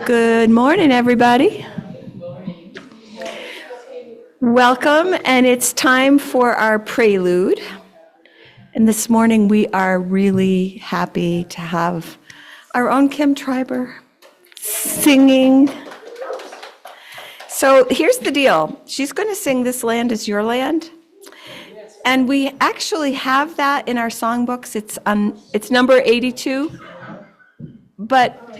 Good morning, everybody. Welcome, and it's time for our prelude. And this morning we are really happy to have our own Kim Triber singing. So here's the deal. She's going to sing "This Land Is Your Land." And we actually have that in our songbooks. It's number 82. But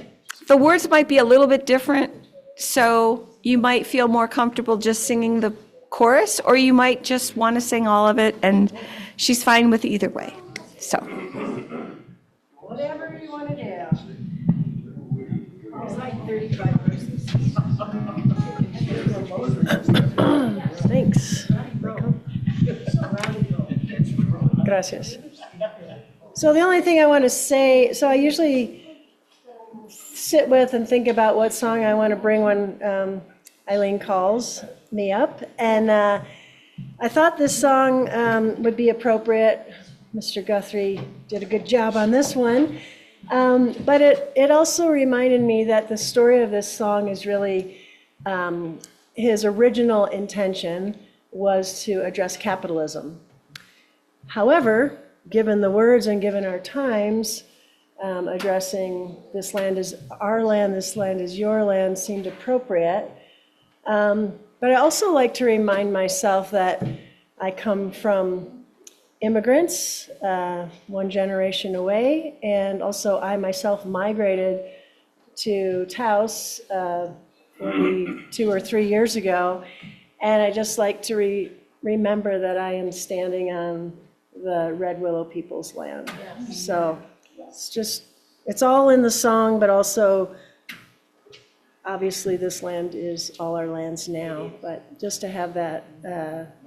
the words might be a little bit different, so you might feel more comfortable just singing the chorus, or you might just want to sing all of it, and she's fine with either way. So, whatever you want to do. There's like 35 verses. Thanks. Gracias. So the only thing I want to say, so I usually sit with and think about what song I want to bring when Eileen calls me up. And I thought this song would be appropriate. Mr. Guthrie did a good job on this one. But it also reminded me that the story of this song is really, his original intention was to address capitalism. However, given the words and given our times, addressing "this land is our land, this land is your land" seemed appropriate. But I also like to remind myself that I come from immigrants, one generation away, and also I myself migrated to Taos maybe 2 or 3 years ago, and I just like to remember that I am standing on the Red Willow people's land. Yes. So it's all in the song, but also obviously this land is all our lands now, but just to have that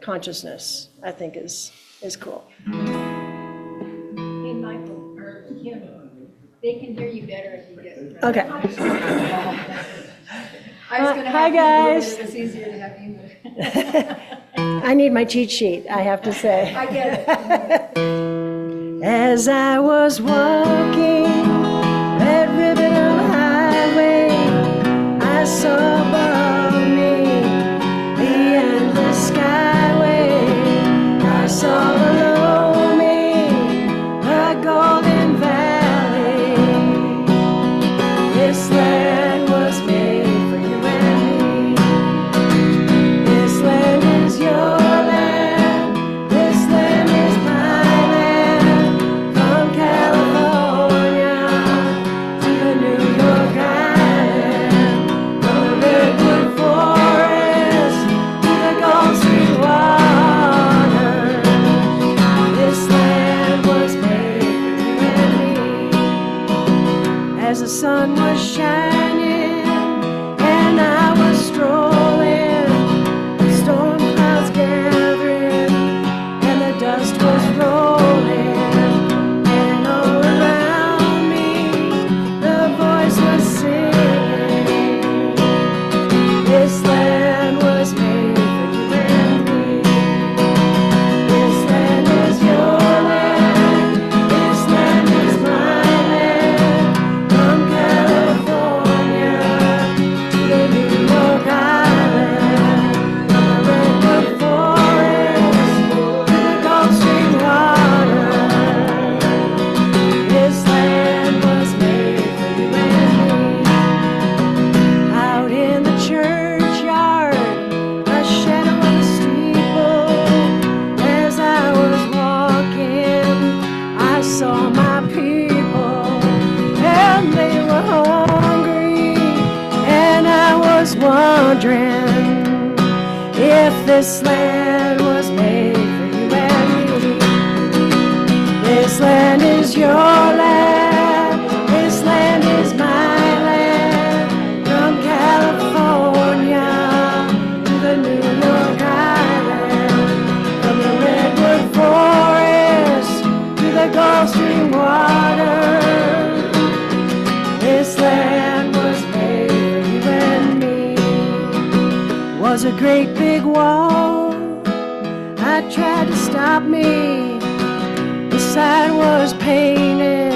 consciousness, I think is cool. Hey, Michael, or Kim, they can hear you better if you get. Okay. I was going to hi, have guys. you, but it's easier to have you. I need my cheat sheet, I have to say. I get it. As I was walking that ribbon of highway, I saw above me the endless skyway. I saw below me the golden valley. This land was made for you and me. This land is your land. This land is my land. From California to the New York Island, from the redwood forest to the Gulf Stream water. This land was made for you and me. As the sun was shining and I was strolling, storm clouds gathering and the dust was rolling, and all around me the voice was singing. This land was made for you and me. This land is your land. This land is my land. From California to the New York Island, from the redwood forest to the Gulf Stream water. This land was made for you and me. Out in the churchyard, a shadow on the steeple. As I was walking, I saw my people, and they were hungry, and I was wondering if this land was made for you and me. This land is your land. This land is my land. From California to the New York Island, from the redwood forest to the Gulf Stream water. This land was made for you and me. Was a great big wall. I tried to stop me. The sign was painted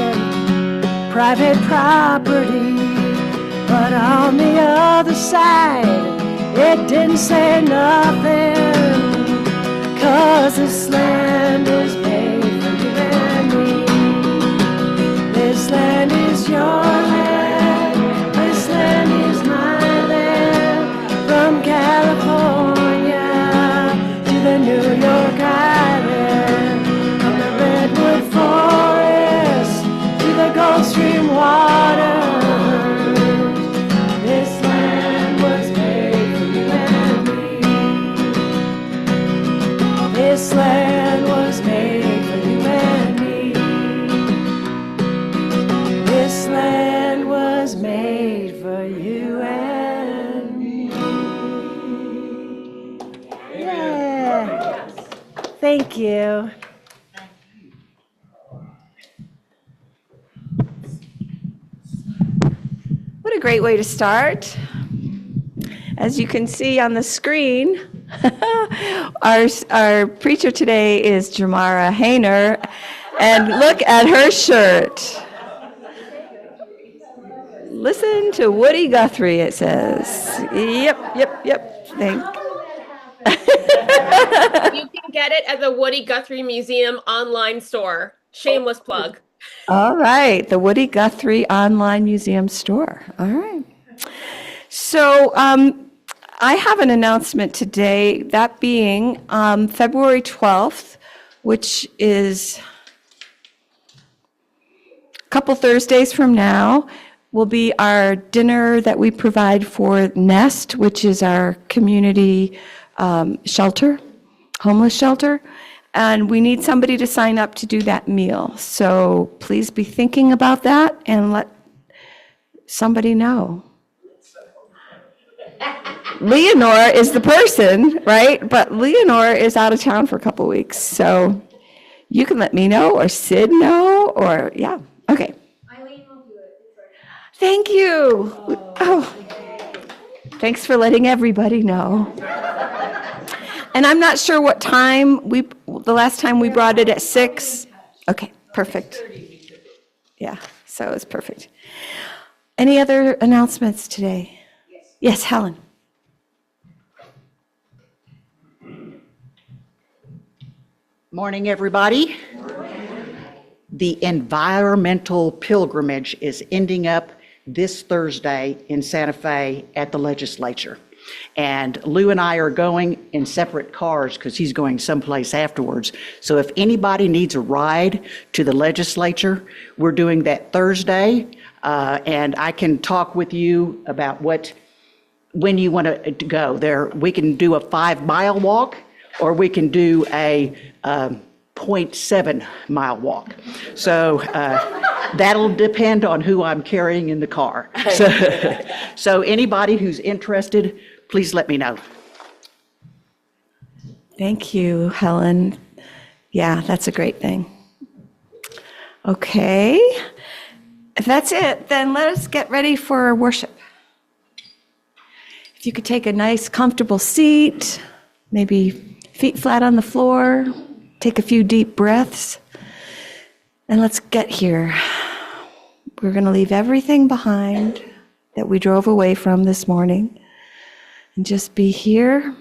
private property. But on the other side, it didn't say nothing, 'cause this land was made for you and me. This land is your land, this land is my land, from California to the New York Island, from the Redwood Forest to the Gulf Stream water. This land was made for you and me. This land was made for you and me. This land was made for you and me. Yeah. Thank you. What a great way to start. As you can see on the screen, our preacher today is Jamarah Hayner, and look at her shirt. Listen to Woody Guthrie, it says. Yep. Thank. You can get it at the Woody Guthrie Museum online store. Shameless plug. All right, the Woody Guthrie Online Museum store. All right. So I have an announcement today, that being February 12th, which is a couple Thursdays from now, will be our dinner that we provide for Nest, which is our community shelter, homeless shelter. And we need somebody to sign up to do that meal. So please be thinking about that and let somebody know. Leonore is the person, right? But Leonore is out of town for a couple weeks. So you can let me know or Sid know or, yeah. Okay. Eileen will do it. Thank you. Oh, thanks for letting everybody know. And I'm not sure what time the last time we brought it at 6. Okay, perfect. Yeah, so it's perfect. Any other announcements today? Yes, Helen. Morning, everybody. The environmental pilgrimage is ending up this Thursday in Santa Fe at the legislature. And Lou and I are going in separate cars because he's going someplace afterwards. So if anybody needs a ride to the legislature, we're doing that Thursday. And I can talk with you about when you want to go there. We can do a 5-mile walk, or we can do a 0.7-mile walk. So that'll depend on who I'm carrying in the car. So anybody who's interested, please let me know. Thank you, Helen. Yeah, that's a great thing. Okay. If that's it, then let us get ready for worship. If you could take a nice, comfortable seat, maybe feet flat on the floor, take a few deep breaths, and let's get here. We're going to leave everything behind that we drove away from this morning and just be here.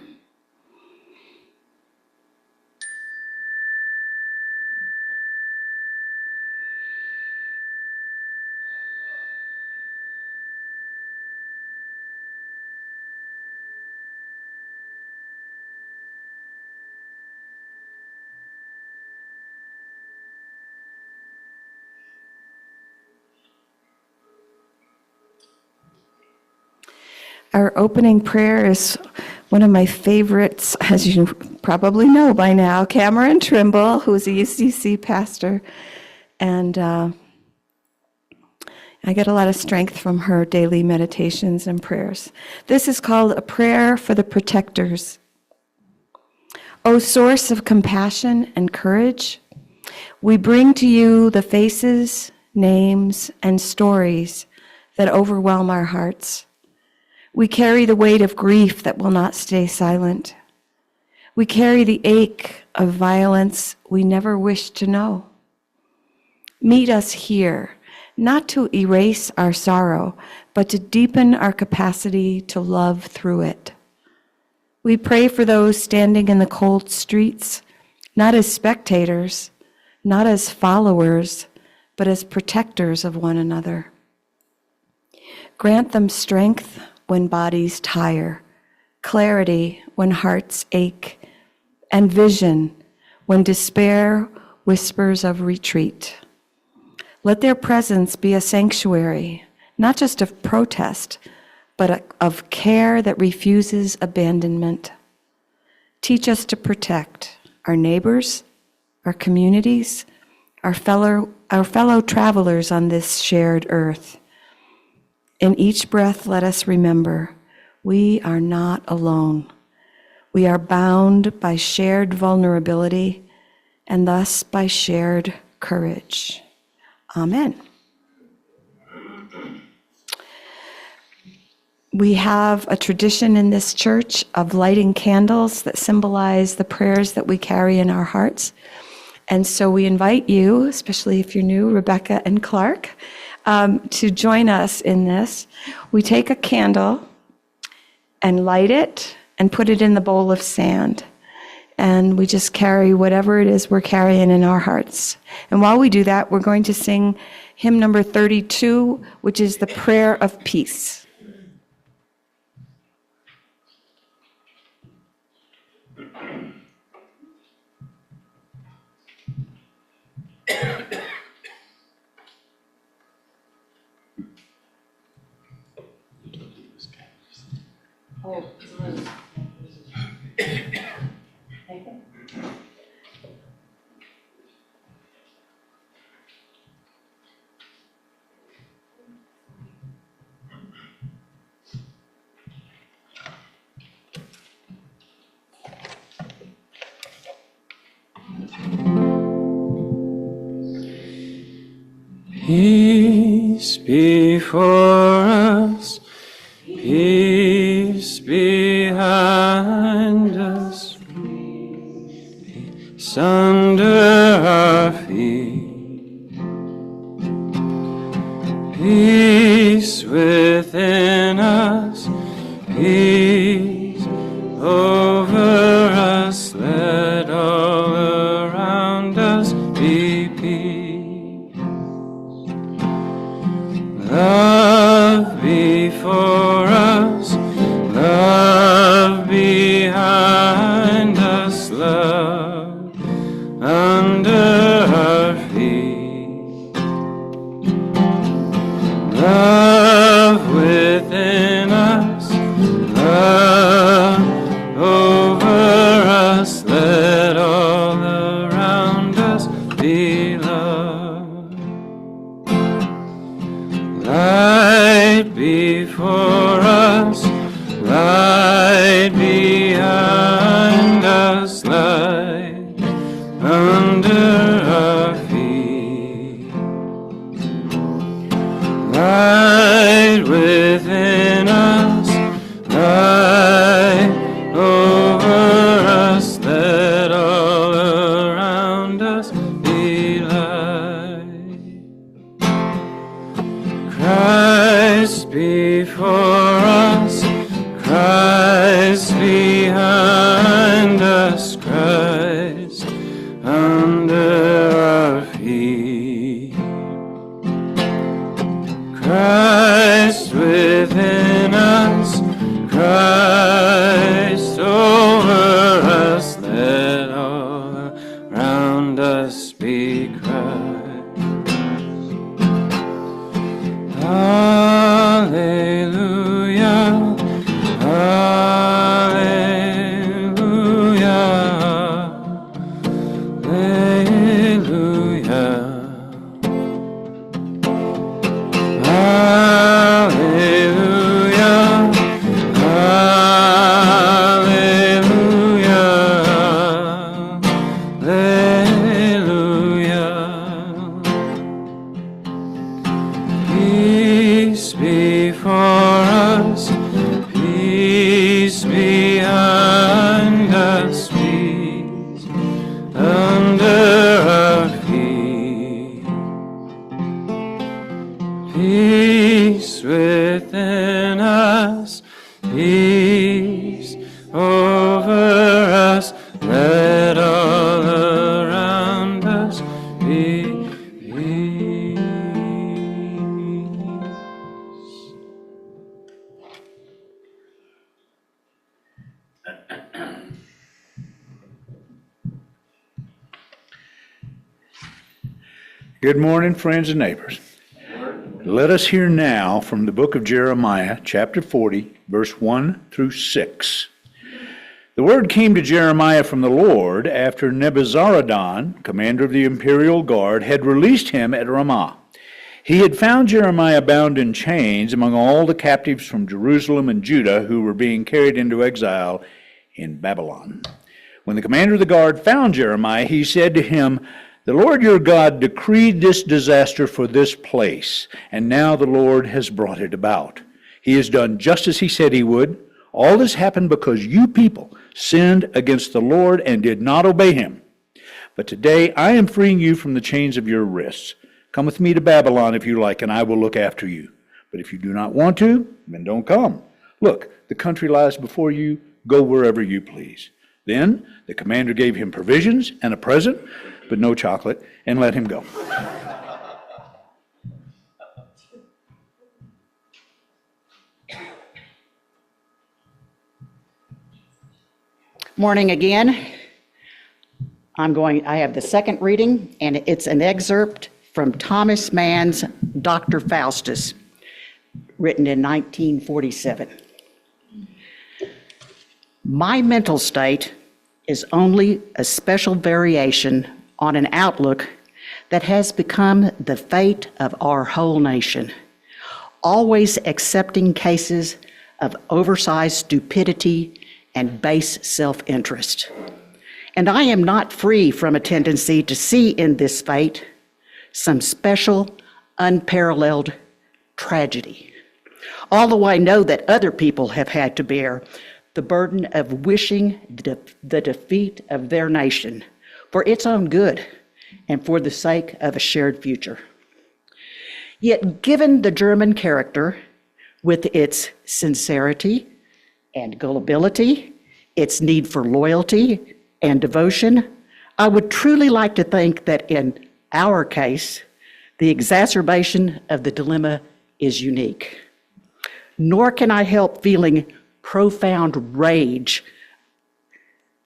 Our opening prayer is one of my favorites, as you probably know by now, Cameron Trimble, who is a UCC pastor, and I get a lot of strength from her daily meditations and prayers. This is called a prayer for the protectors. O source of compassion and courage, we bring to you the faces, names, and stories that overwhelm our hearts. We carry the weight of grief that will not stay silent. We carry the ache of violence we never wished to know. Meet us here not to erase our sorrow, but to deepen our capacity to love through it. We pray for those standing in the cold streets, not as spectators, not as followers, but as protectors of one another. Grant them strength when bodies tire, clarity when hearts ache, and vision when despair whispers of retreat. Let their presence be a sanctuary, not just of protest, but of care that refuses abandonment. Teach us to protect our neighbors, our communities, our fellow travelers on this shared earth. In each breath, let us remember, we are not alone. We are bound by shared vulnerability and thus by shared courage. Amen. We have a tradition in this church of lighting candles that symbolize the prayers that we carry in our hearts. And so we invite you, especially if you're new, Rebecca and Clark, to join us in this. We take a candle and light it and put it in the bowl of sand. And we just carry whatever it is we're carrying in our hearts. And while we do that, we're going to sing hymn number 32, which is the Prayer of Peace. Peace before us, peace behind us, peace under our feet, peace within us, peace over us, let all around us be peace. Love before us, love behind us, love under our feet, love within us, love over us, let all around us be love. Light before us, light behind us, light under our feet, light within us, light over us, let all around us be light. Christ before us, Christ behind us, Christ under our feet, Christ within us, Christ over us, let all around us be Christ. Hallelujah, hallelujah, hallelujah, hallelujah, hallelujah, hallelujah. Peace before us, peace behind us, peace under our feet, peace within us, peace over us, let all around us be peace. Good morning, friends and neighbors. Let us hear now from the book of Jeremiah, chapter 40, verse 1 through 6. The word came to Jeremiah from the Lord after Nebuzaradan, commander of the imperial guard, had released him at Ramah. He had found Jeremiah bound in chains among all the captives from Jerusalem and Judah who were being carried into exile in Babylon. When the commander of the guard found Jeremiah, he said to him, "The Lord your God decreed this disaster for this place, and now the Lord has brought it about. He has done just as he said he would. All this happened because you people sinned against the Lord and did not obey him. But today I am freeing you from the chains of your wrists. Come with me to Babylon if you like, and I will look after you. But if you do not want to, then don't come. Look, the country lies before you. Go wherever you please." Then the commander gave him provisions and a present, but no chocolate, and let him go. Morning again. I have the second reading, and it's an excerpt from Thomas Mann's Dr. Faustus, written in 1947. My mental state is only a special variation on an outlook that has become the fate of our whole nation, always accepting cases of oversized stupidity and base self-interest. And I am not free from a tendency to see in this fate some special, unparalleled tragedy. Although I know that other people have had to bear the burden of wishing the defeat of their nation for its own good and for the sake of a shared future. Yet, given the German character, with its sincerity and gullibility, its need for loyalty and devotion, I would truly like to think that in our case, the exacerbation of the dilemma is unique. Nor can I help feeling profound rage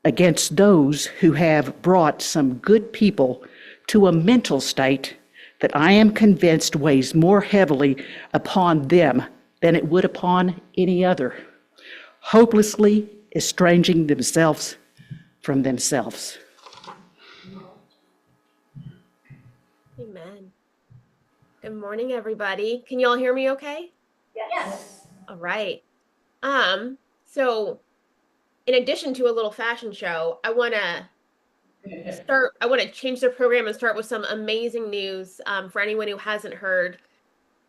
against those who have brought some good people to a mental state that I am convinced weighs more heavily upon them than it would upon any other, hopelessly estranging themselves from themselves. Amen. Good morning, everybody. Can you all hear me okay? Yes. All right. So in addition to a little fashion show, I want to change the program and start with some amazing news for anyone who hasn't heard.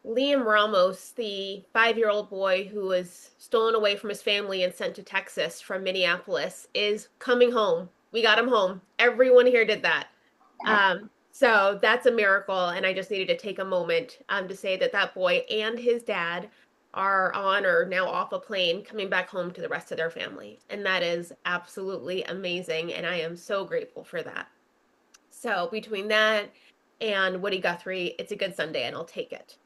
Liam Ramos, the 5-year-old boy who was stolen away from his family and sent to Texas from Minneapolis, is coming home. We got him home. Everyone here did that. So that's a miracle, and I just needed to take a moment to say that that boy and his dad are on or now off a plane coming back home to the rest of their family. And that is absolutely amazing, and I am so grateful for that. So between that and Woody Guthrie, it's a good Sunday, and I'll take it.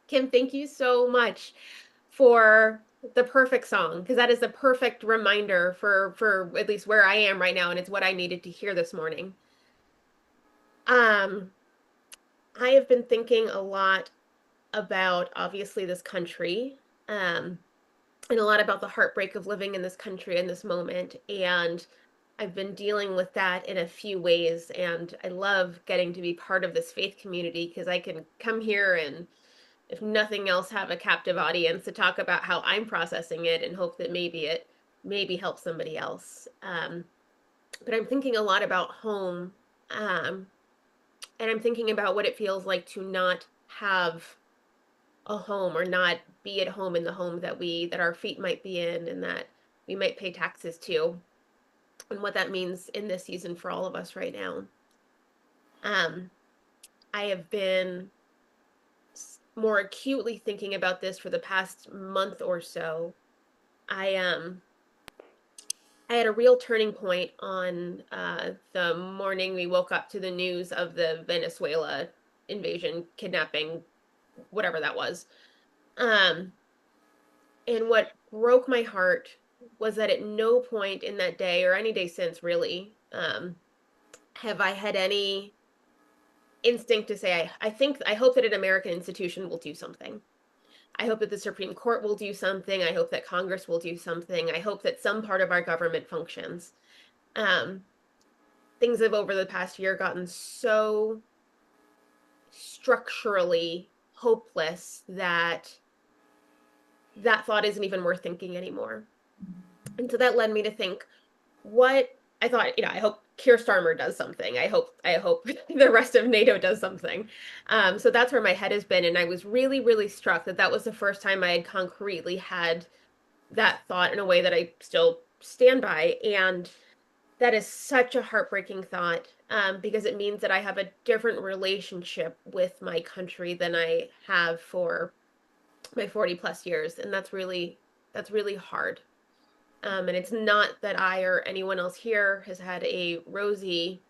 Kim, thank you so much for the perfect song, because that is the perfect reminder for at least where I am right now, and it's what I needed to hear this morning. I have been thinking a lot about, obviously, this country, and a lot about the heartbreak of living in this country in this moment, and I've been dealing with that in a few ways, and I love getting to be part of this faith community because I can come here and, if nothing else, have a captive audience to talk about how I'm processing it and hope that maybe it helps somebody else. But I'm thinking a lot about home, and I'm thinking about what it feels like to not have a home or not be at home in the home that our feet might be in and that we might pay taxes to, and what that means in this season for all of us right now. I have been more acutely thinking about this for the past month or so. I had a real turning point on the morning we woke up to the news of the Venezuela invasion, kidnapping, whatever that was. And what broke my heart was that at no point in that day or any day since really have I had any instinct to say, I hope that an American institution will do something. I hope that the Supreme Court will do something. I hope that Congress will do something. I hope that some part of our government functions. Things have over the past year gotten so structurally hopeless that that thought isn't even worth thinking anymore. And so that led me to think, what I thought, I hope Keir Starmer does something. I hope the rest of NATO does something. So that's where my head has been. And I was really, really struck that that was the first time I had concretely had that thought in a way that I still stand by. And that is such a heartbreaking thought, because it means that I have a different relationship with my country than I have for my 40 plus years. And that's really hard. And it's not that I or anyone else here has had a rosy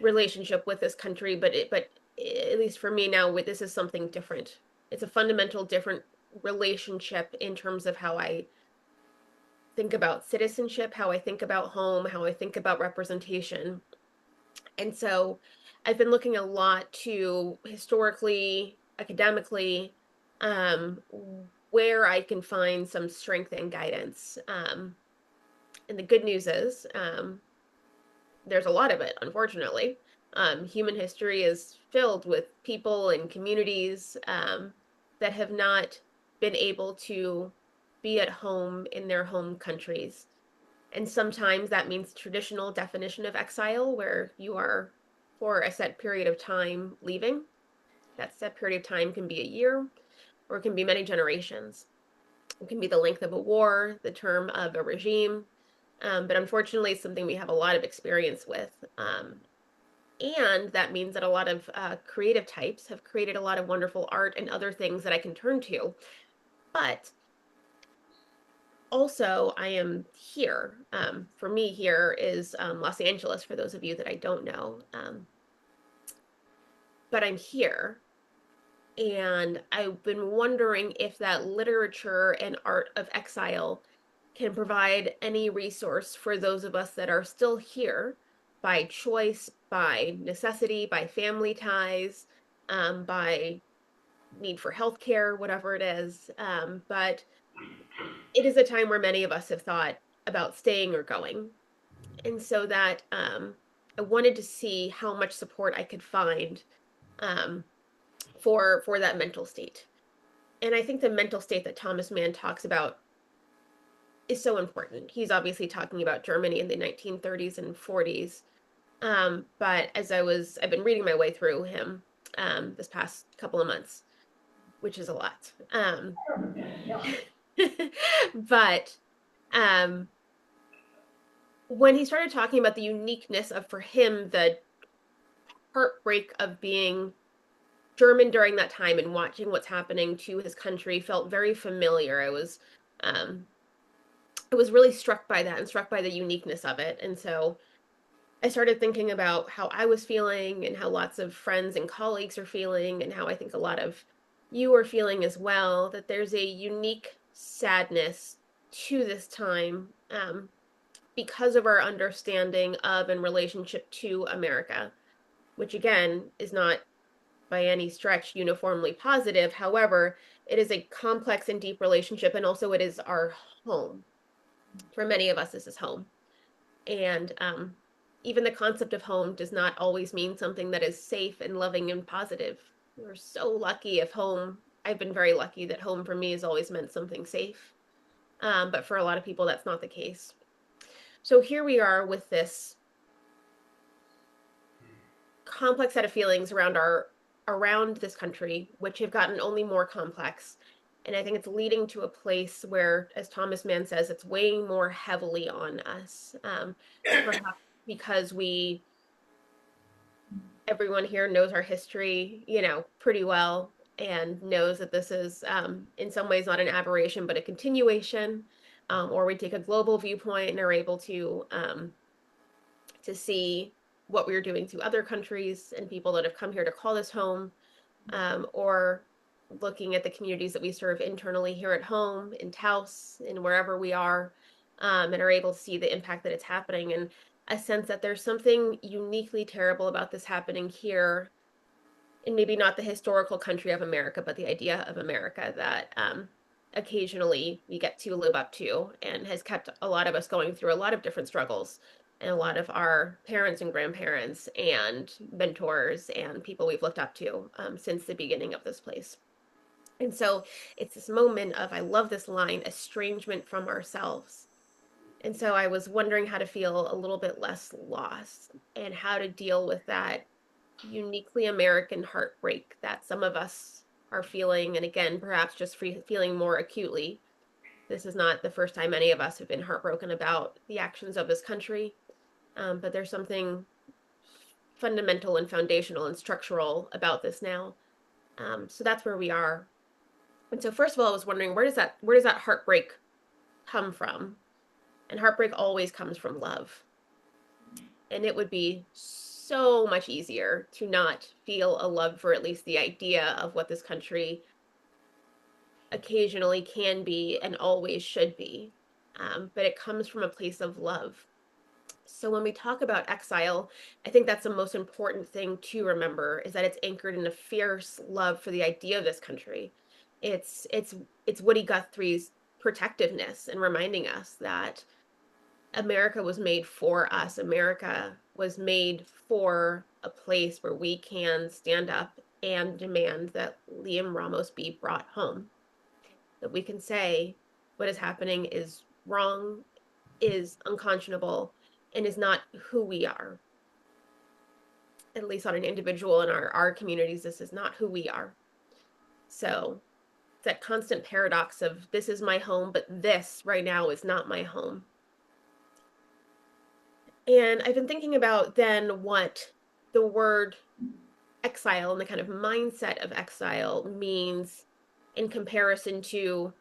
relationship with this country, but at least for me now, this is something different. It's a fundamental different relationship in terms of how I think about citizenship, how I think about home, how I think about representation. And so I've been looking a lot to historically, academically, where I can find some strength and guidance. And the good news is, there's a lot of it, unfortunately. Human history is filled with people and communities that have not been able to be at home in their home countries. And sometimes that means traditional definition of exile, where you are for a set period of time leaving. That set period of time can be a year, or it can be many generations. It can be the length of a war, the term of a regime. But unfortunately, it's something we have a lot of experience with. And that means that a lot of creative types have created a lot of wonderful art and other things that I can turn to. But also, I am here. For me, here is Los Angeles, for those of you that I don't know. But I'm here. And I've been wondering if that literature and art of exile can provide any resource for those of us that are still here by choice, by necessity, by family ties, by need for healthcare, whatever it is. But it is a time where many of us have thought about staying or going. And so that I wanted to see how much support I could find for that mental state. And I think the mental state that Thomas Mann talks about is so important. He's obviously talking about Germany in the 1930s and 40s. But I've been reading my way through him this past couple of months, which is a lot. But when he started talking about the uniqueness of, for him, the heartbreak of being German during that time and watching what's happening to his country felt very familiar. I was really struck by that and struck by the uniqueness of it. And so I started thinking about how I was feeling and how lots of friends and colleagues are feeling, and how I think a lot of you are feeling as well, that there's a unique sadness to this time because of our understanding of and relationship to America, which again is not by any stretch uniformly positive. However, it is a complex and deep relationship, and also it is our home. For many of us, this is home. And even the concept of home does not always mean something that is safe and loving and positive. We're so lucky if home, I've been very lucky that home for me has always meant something safe. But for a lot of people, that's not the case. So here we are with this complex set of feelings around this country, which have gotten only more complex. And I think it's leading to a place where, as Thomas Mann says, it's weighing more heavily on us, perhaps because we everyone here knows our history, pretty well, and knows that this is, in some ways, not an aberration, but a continuation. Or we take a global viewpoint and are able to see what we're doing to other countries and people that have come here to call this home, or looking at the communities that we serve internally here at home, in Taos, and wherever we are, and are able to see the impact that it's happening, and a sense that there's something uniquely terrible about this happening here, and maybe not the historical country of America, but the idea of America that occasionally we get to live up to, and has kept a lot of us going through a lot of different struggles, and a lot of our parents and grandparents and mentors and people we've looked up to since the beginning of this place. And so it's this moment of, I love this line, estrangement from ourselves. And so I was wondering how to feel a little bit less lost, and how to deal with that uniquely American heartbreak that some of us are feeling. And again, perhaps just feeling more acutely. This is not the first time any of us have been heartbroken about the actions of this country. But there's something fundamental and foundational and structural about this now. So that's where we are. And so first of all, I was wondering, where does that heartbreak come from? And heartbreak always comes from love. And it would be so much easier to not feel a love for at least the idea of what this country occasionally can be and always should be. But it comes from a place of love. So when we talk about exile, I think that's the most important thing to remember, is that it's anchored in a fierce love for the idea of this country. It's Woody Guthrie's protectiveness and reminding us that America was made for us. America was made for a place where we can stand up and demand that Liam Ramos be brought home. That we can say what is happening is wrong, is unconscionable, and is not who we are. At least on an individual in our communities, this is not who we are. So it's that constant paradox of, this is my home, but this right now is not my home. And I've been thinking about then what the word exile and the kind of mindset of exile means in comparison to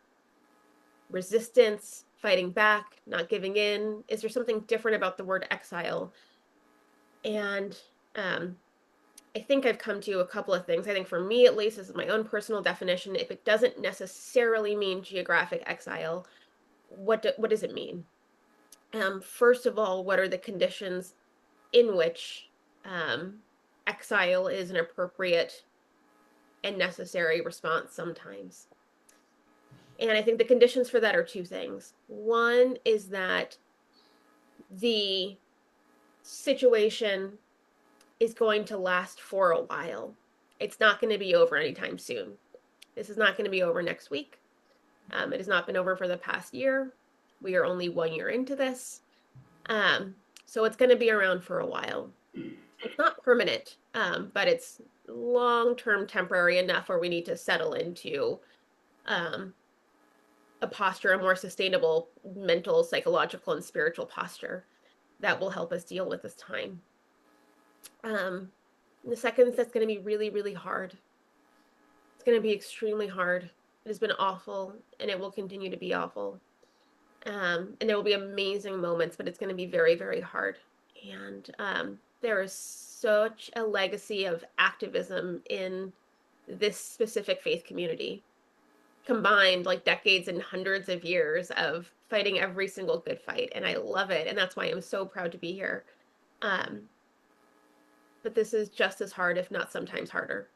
resistance, fighting back, not giving in. Is there something different about the word exile? And I think I've come to a couple of things. I think for me, at least, this is my own personal definition. If it doesn't necessarily mean geographic exile, what does it mean? First of all, what are the conditions in which exile is an appropriate and necessary response sometimes? And I think the conditions for that are two things. One is that the situation is going to last for a while. It's not going to be over anytime soon. This is not going to be over next week. It has not been over for the past year. We are only 1 year into this. So it's going to be around for a while. It's not permanent, but it's long-term temporary enough where we need to settle into a posture, a more sustainable mental, psychological, and spiritual posture that will help us deal with this time. The second, that's going to be really, really hard. It's going to be extremely hard. It has been awful, and it will continue to be awful. And there will be amazing moments, but it's going to be very, very hard. And there is such a legacy of activism in this specific faith community, combined like decades and hundreds of years of fighting every single good fight. And I love it. And that's why I'm so proud to be here. But this is just as hard, if not sometimes harder.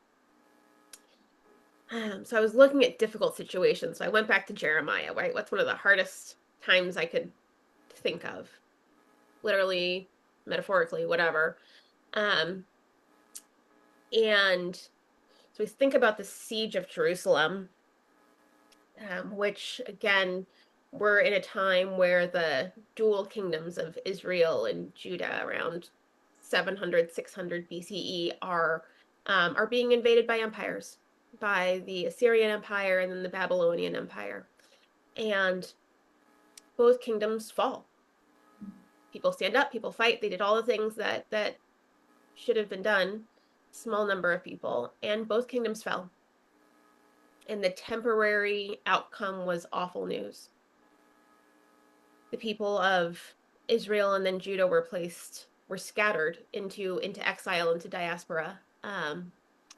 So I was looking at difficult situations. So I went back to Jeremiah, right? What's one of the hardest times I could think of? Literally, metaphorically, whatever. And so we think about the siege of Jerusalem, which again, we're in a time where the dual kingdoms of Israel and Judah around 700, 600 BCE are being invaded by empires, by the Assyrian Empire and then the Babylonian Empire. And both kingdoms fall. People stand up, people fight. They did all the things that should have been done. small number of people, and both kingdoms fell. And the temporary outcome was awful news. The people of Israel and then Judah were scattered into exile, into diaspora,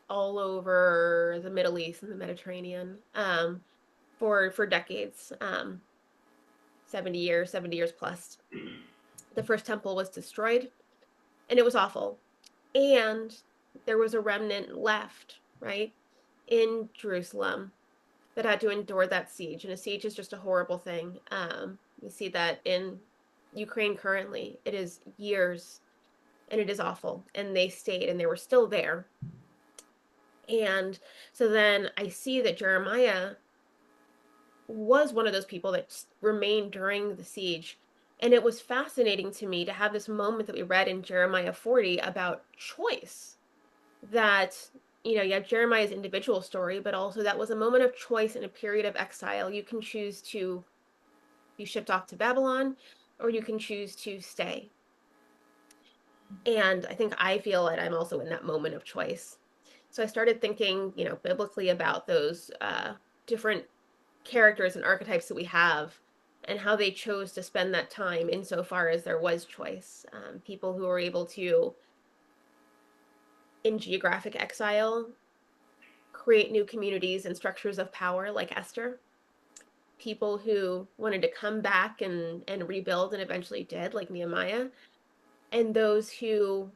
all over the Middle East and the Mediterranean, for decades, 70 years plus. The first temple was destroyed, and it was awful. And there was a remnant left, right, in Jerusalem that had to endure that siege. And a siege is just a horrible thing. We see that in Ukraine currently. It is years, and it is awful. And they stayed, and they were still there. And so then I see that Jeremiah was one of those people that remained during the siege. And it was fascinating to me to have this moment that we read in Jeremiah 40 about choice. That, you have Jeremiah's individual story, but also that was a moment of choice in a period of exile. You can choose to be shipped off to Babylon, or you can choose to stay. And I think I feel that I'm also in that moment of choice. So I started thinking, biblically about those different characters and archetypes that we have, and how they chose to spend that time insofar as there was choice. People who were able to, in geographic exile, create new communities and structures of power, like Esther. People who wanted to come back and rebuild, and eventually did, like Nehemiah. And those who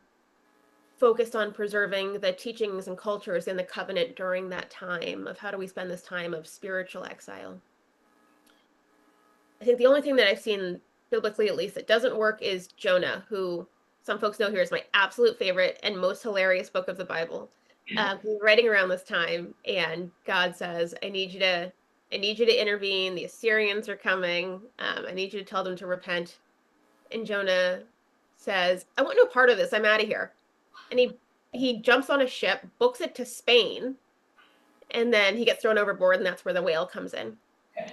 focused on preserving the teachings and cultures in the covenant during that time of how do we spend this time of spiritual exile. I think the only thing that I've seen, biblically at least, that doesn't work is Jonah, who some folks know here is my absolute favorite and most hilarious book of the Bible. Writing around this time, and God says, I need you to intervene. The Assyrians are coming. I need you to tell them to repent. And Jonah says, I want no part of this. I'm out of here. And he jumps on a ship, books it to Spain, and then he gets thrown overboard, and that's where the whale comes in.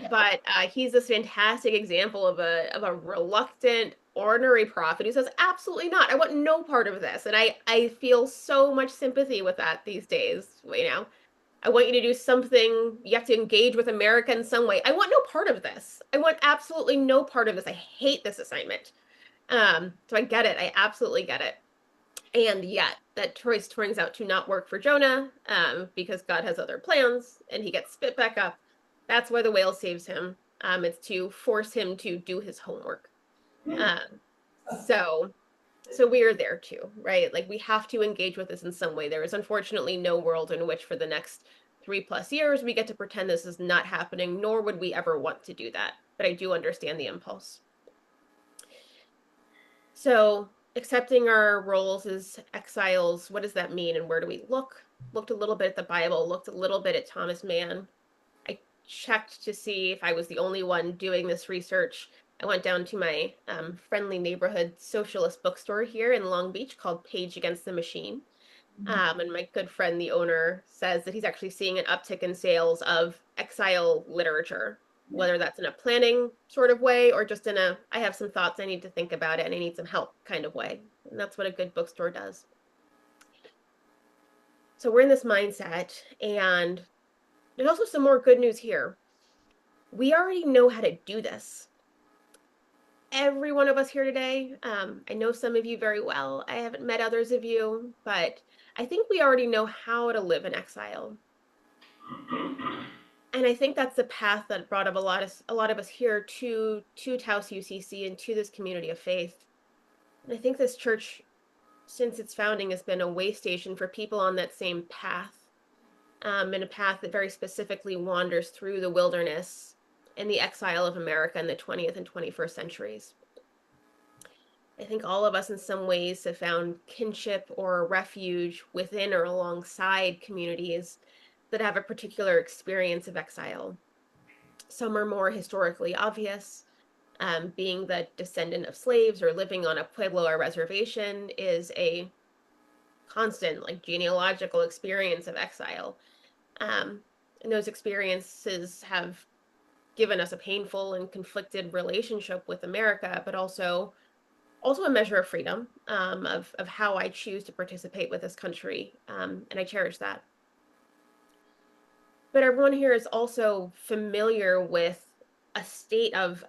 But he's this fantastic example of a reluctant, ordinary prophet who says, absolutely not. I want no part of this. And I feel so much sympathy with that these days. I want you to do something. You have to engage with America in some way. I want no part of this. I want absolutely no part of this. I hate this assignment. So I get it. I absolutely get it. And yet that choice turns out to not work for Jonah, because God has other plans, and he gets spit back up. That's why the whale saves him. It's to force him to do his homework. So we are there too, right? Like, we have to engage with this in some way. There is unfortunately no world in which for the next 3+ years we get to pretend this is not happening, nor would we ever want to do that. But I do understand the impulse. So accepting our roles as exiles, what does that mean, and where do we look? Looked a little bit at the Bible, looked a little bit at Thomas Mann. I checked to see if I was the only one doing this research. I went down to my friendly neighborhood socialist bookstore here in Long Beach called Page Against the Machine. And my good friend, the owner, says that he's actually seeing an uptick in sales of exile literature, whether that's in a planning sort of way or just in a, I have some thoughts, I need to think about it, and I need some help kind of way. And that's what a good bookstore does. So we're in this mindset, and there's also some more good news here. We already know how to do this. Every one of us here today, I know some of you very well. I haven't met others of you, but I think we already know how to live in exile. And I think that's the path that brought up a lot of us here to Taos UCC and to this community of faith. And I think this church, since its founding, has been a way station for people on that same path, and a path that very specifically wanders through the wilderness and the exile of America in the 20th and 21st centuries. I think all of us in some ways have found kinship or refuge within or alongside communities that have a particular experience of exile. Some are more historically obvious. Being the descendant of slaves or living on a pueblo or reservation is a constant, like, genealogical experience of exile. And those experiences have given us a painful and conflicted relationship with America, but also also a measure of freedom, of how I choose to participate with this country, and I cherish that. But everyone here is also familiar with a state of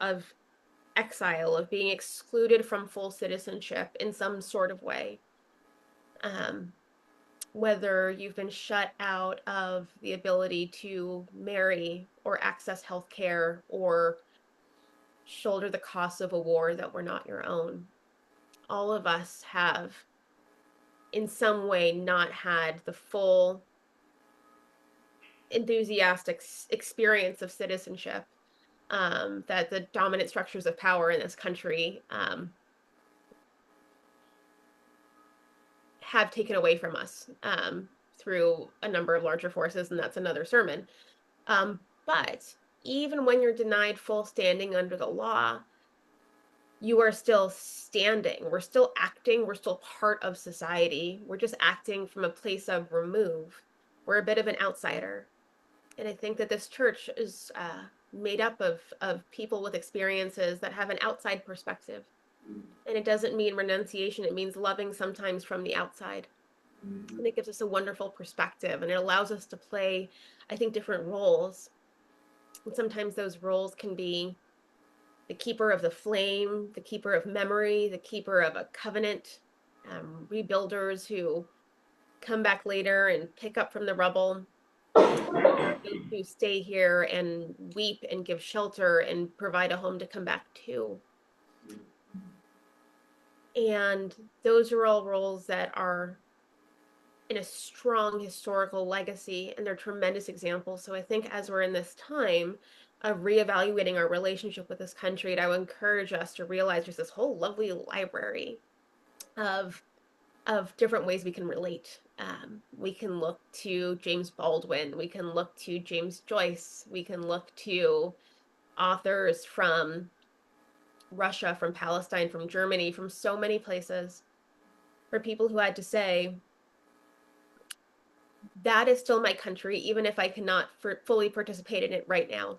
exile, of being excluded from full citizenship in some sort of way. Whether you've been shut out of the ability to marry or access health care or shoulder the costs of a war that were not your own. All of us have, in some way, not had the full enthusiastic experience of citizenship that the dominant structures of power in this country have taken away from us through a number of larger forces, and that's another sermon. But even when you're denied full standing under the law, you are still standing. We're still acting. We're still part of society. We're just acting from a place of remove. We're a bit of an outsider. And I think that this church is made up of people with experiences that have an outside perspective. And it doesn't mean renunciation. It means loving sometimes from the outside. And it gives us a wonderful perspective, and it allows us to play, I think, different roles. And sometimes those roles can be the keeper of the flame, the keeper of memory, the keeper of a covenant, rebuilders who come back later and pick up from the rubble, who stay here and weep and give shelter and provide a home to come back to. And those are all roles that are in a strong historical legacy, and they're tremendous examples. So I think as we're in this time of reevaluating our relationship with this country, and I would encourage us to realize there's this whole lovely library of different ways we can relate. We can look to James Baldwin, we can look to James Joyce, we can look to authors from Russia, from Palestine, from Germany, from so many places, for people who had to say, that is still my country, even if I cannot fully participate in it right now.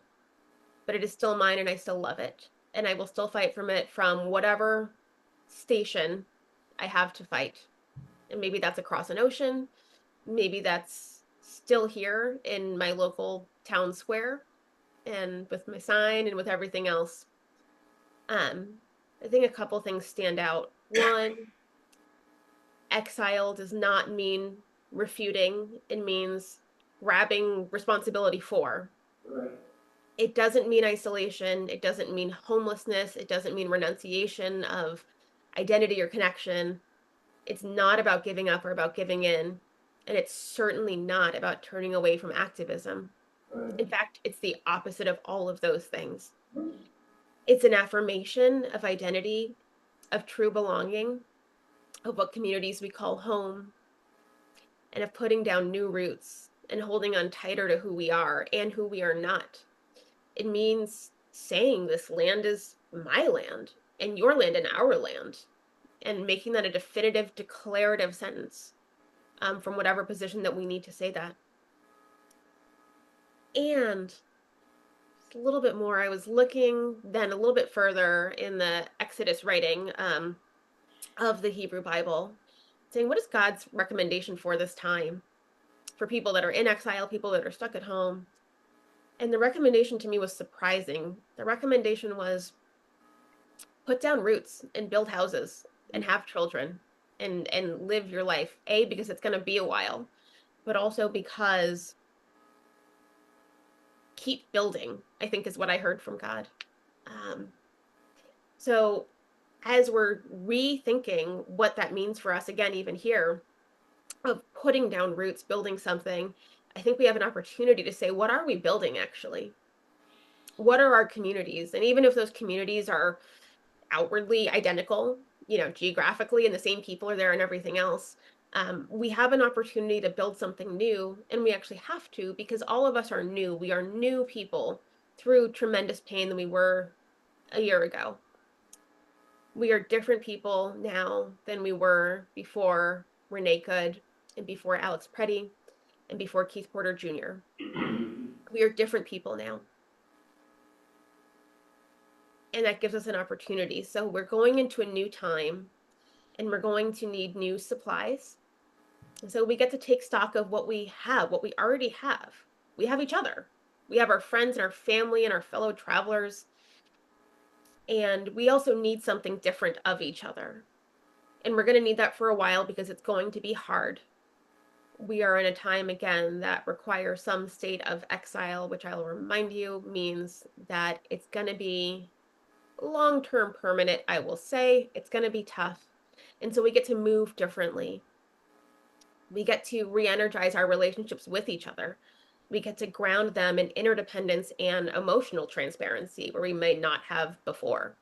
But it is still mine, and I still love it. And I will still fight from it from whatever station I have to fight. And maybe that's across an ocean. Maybe that's still here in my local town square and with my sign and with everything else. I think a couple things stand out. One, exile does not mean refuting. It means grabbing responsibility for. Right. It doesn't mean isolation. It doesn't mean homelessness. It doesn't mean renunciation of identity or connection. It's not about giving up or about giving in. And it's certainly not about turning away from activism. Right. In fact, it's the opposite of all of those things. It's an affirmation of identity, of true belonging, of what communities we call home, and of putting down new roots and holding on tighter to who we are and who we are not. It means saying this land is my land and your land and our land, and making that a definitive, declarative sentence from whatever position that we need to say that. And a little bit more, I was looking then a little bit further in the Exodus writing of the Hebrew Bible, saying, what is God's recommendation for this time? For people that are in exile, people that are stuck at home. And the recommendation to me was surprising. The recommendation was put down roots and build houses and have children and live your life. A, because it's going to be a while, but also because keep building, I think, is what I heard from God. So as we're rethinking what that means for us, again, even here, of putting down roots, building something, I think we have an opportunity to say, what are we building actually? What are our communities? And even if those communities are outwardly identical, geographically, and the same people are there and everything else, we have an opportunity to build something new, and we actually have to, because all of us are new. We are new people through tremendous pain than we were a year ago. We are different people now than we were before Renee Good and before Alex Preddy and before Keith Porter Jr. We are different people now. and that gives us an opportunity. So we're going into a new time, and we're going to need new supplies. And so we get to take stock of what we have, what we already have. We have each other. We have our friends and our family and our fellow travelers. And we also need something different of each other. And we're going to need that for a while because it's going to be hard. We are in a time, again, that requires some state of exile, which I'll remind you means that it's going to be long-term permanent, I will say. It's going to be tough. And so we get to move differently. We get to re-energize our relationships with each other. We get to ground them in interdependence and emotional transparency where we may not have before.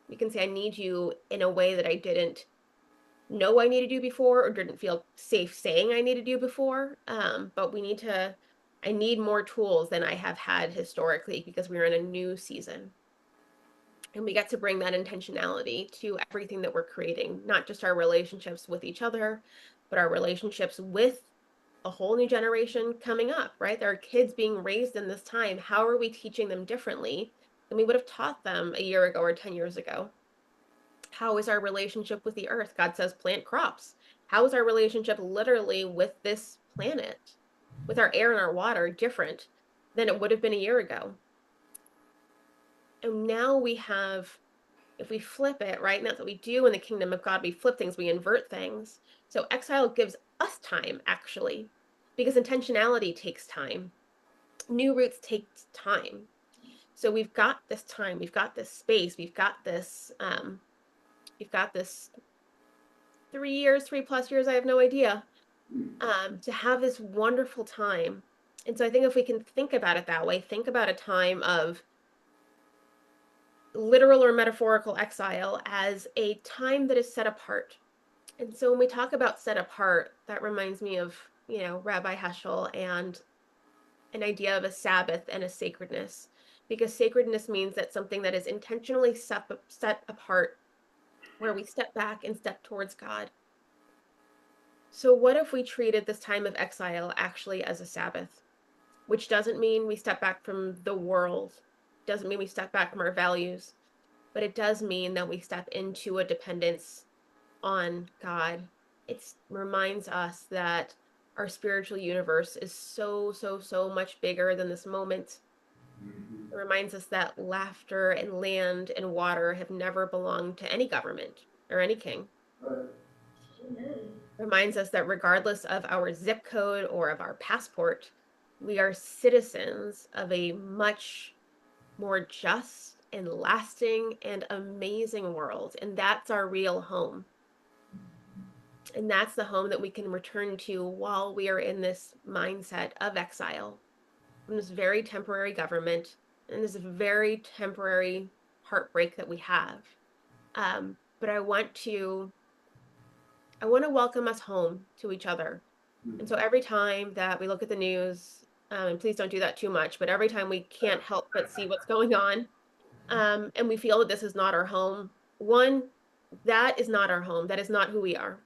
We can say, I need you in a way that I didn't know I needed you before or didn't feel safe saying I needed you before. But I need more tools than I have had historically because we're in a new season. And we get to bring that intentionality to everything that we're creating, not just our relationships with each other, but our relationships with a whole new generation coming up, right? There are kids being raised in this time. How are we teaching them differently than we would have taught them a year ago or 10 years ago? How is our relationship with the earth? God says plant crops. How is our relationship literally with this planet, with our air and our water, different than it would have been a year ago? And now we have, if we flip it, right? And that's what we do in the kingdom of God. We flip things, we invert things. So exile gives us time, actually, because intentionality takes time. New roots take time. So we've got this time, we've got this space, we've got this 3+ years, I have no idea, to have this wonderful time. And so I think if we can think about it that way, think about a time of literal or metaphorical exile as a time that is set apart. And so when we talk about set apart, that reminds me of, Rabbi Heschel and an idea of a Sabbath and a sacredness, because sacredness means that something that is intentionally set apart, where we step back and step towards God. So what if we treated this time of exile actually as a Sabbath, which doesn't mean we step back from the world, doesn't mean we step back from our values, but it does mean that we step into a dependence on God. It reminds us that our spiritual universe is so much bigger than this moment. It reminds us that laughter and land and water have never belonged to any government or any king. It reminds us that regardless of our zip code or of our passport, we are citizens of a much more just and lasting and amazing world. And that's our real home. And that's the home that we can return to while we are in this mindset of exile, from this very temporary government and this very temporary heartbreak that we have. But I want to welcome us home to each other. And so every time that we look at the news, and please don't do that too much, but every time we can't help but see what's going on, and we feel that this is not our home, one, that is not our home. That is not who we are.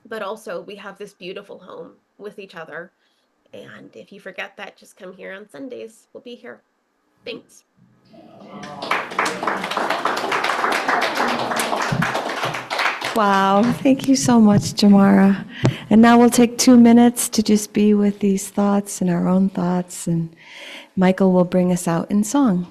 But also we have this beautiful home with each other. And if you forget that, just come here on Sundays. We'll be here. Thanks. Wow, thank you so much, Jamarah. And now we'll take 2 minutes to just be with these thoughts and our own thoughts, and Michael will bring us out in song.